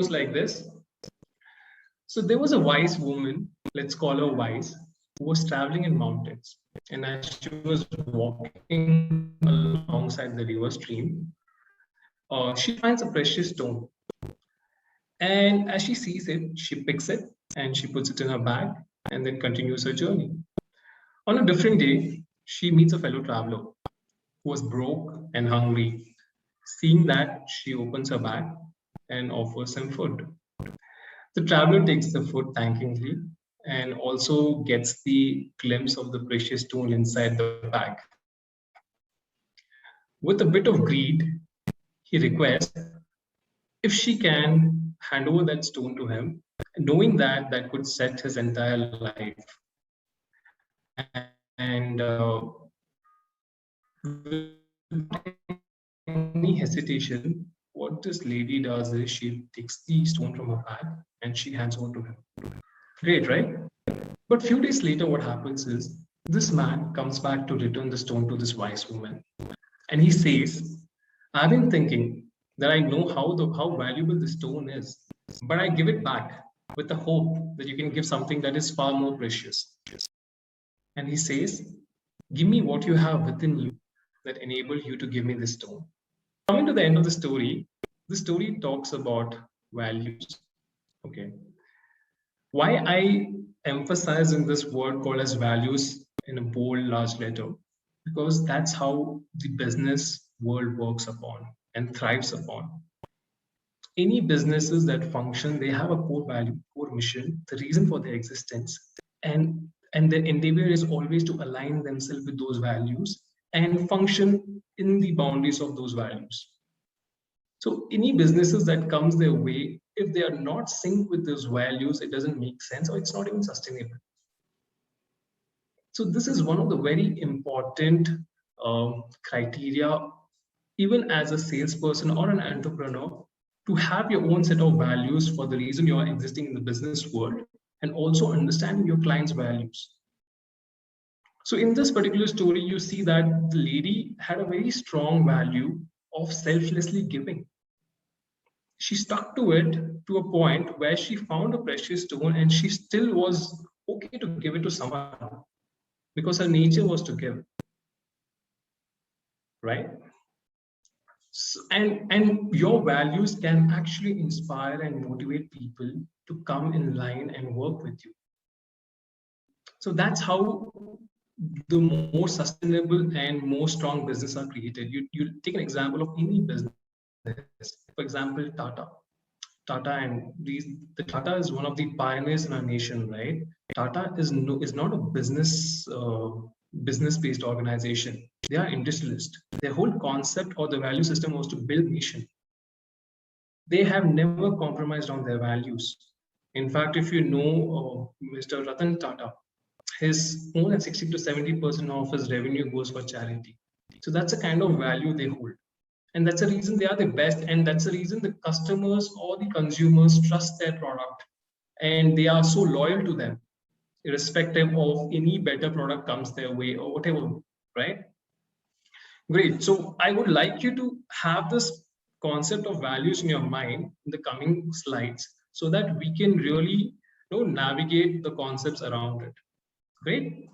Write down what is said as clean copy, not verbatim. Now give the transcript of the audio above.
like this. So there was a wise woman, let's call her wise, who was traveling in mountains. And as she was walking alongside the river stream, she finds a precious stone. And as she sees it, she picks it and she puts it in her bag and then continues her journey. On a different day, she meets a fellow traveler who was broke and hungry. Seeing that, she opens her bag and offers him food. The traveler takes the food thankingly and also gets the glimpse of the precious stone inside the bag. With a bit of greed, he requests if she can hand over that stone to him, knowing that that could set his entire life. And without any hesitation, what this lady does is she takes the stone from her bag and she hands over to him. Great, right? But few days later, what happens is this man comes back to return the stone to this wise woman, and he says, "I've been thinking that I know how valuable this stone is, but I give it back with the hope that you can give something that is far more precious." And he says, "Give me what you have within you that enabled you to give me this stone." Coming to the end of the story talks about values. Okay. Why I emphasize in this word called as values in a bold, large letter, because that's how the business world works upon and thrives upon. Any businesses that function, they have a core value, core mission, the reason for their existence, and their endeavor is always to align themselves with those values and function in the boundaries of those values. So any businesses that comes their way, if they are not synced with those values, it doesn't make sense or it's not even sustainable. So this is one of the very important criteria, even as a salesperson or an entrepreneur, to have your own set of values for the reason you are existing in the business world, and also understanding your client's values. So in this particular story, you see that the lady had a very strong value of selflessly giving. She stuck to it to a point where she found a precious stone and she still was okay to give it to someone because her nature was to give, right? So, and your values can actually inspire and motivate people to come in line and work with you. So that's how the more sustainable and more strong business are created. You take an example of any business. For example, Tata and the Tata is one of the pioneers in our nation, right? Tata is not a business based organization. They are industrialist. Their whole concept or the value system was to build nation. They have never compromised on their values. In fact, if you know Mr. Ratan Tata, his more than 60 to 70% of his revenue goes for charity. So that's the kind of value they hold. And that's the reason they are the best. And that's the reason the customers or the consumers trust their product. And they are so loyal to them, irrespective of any better product comes their way or whatever, right? Great. So I would like you to have this concept of values in your mind in the coming slides so that we can really navigate the concepts around it. Great.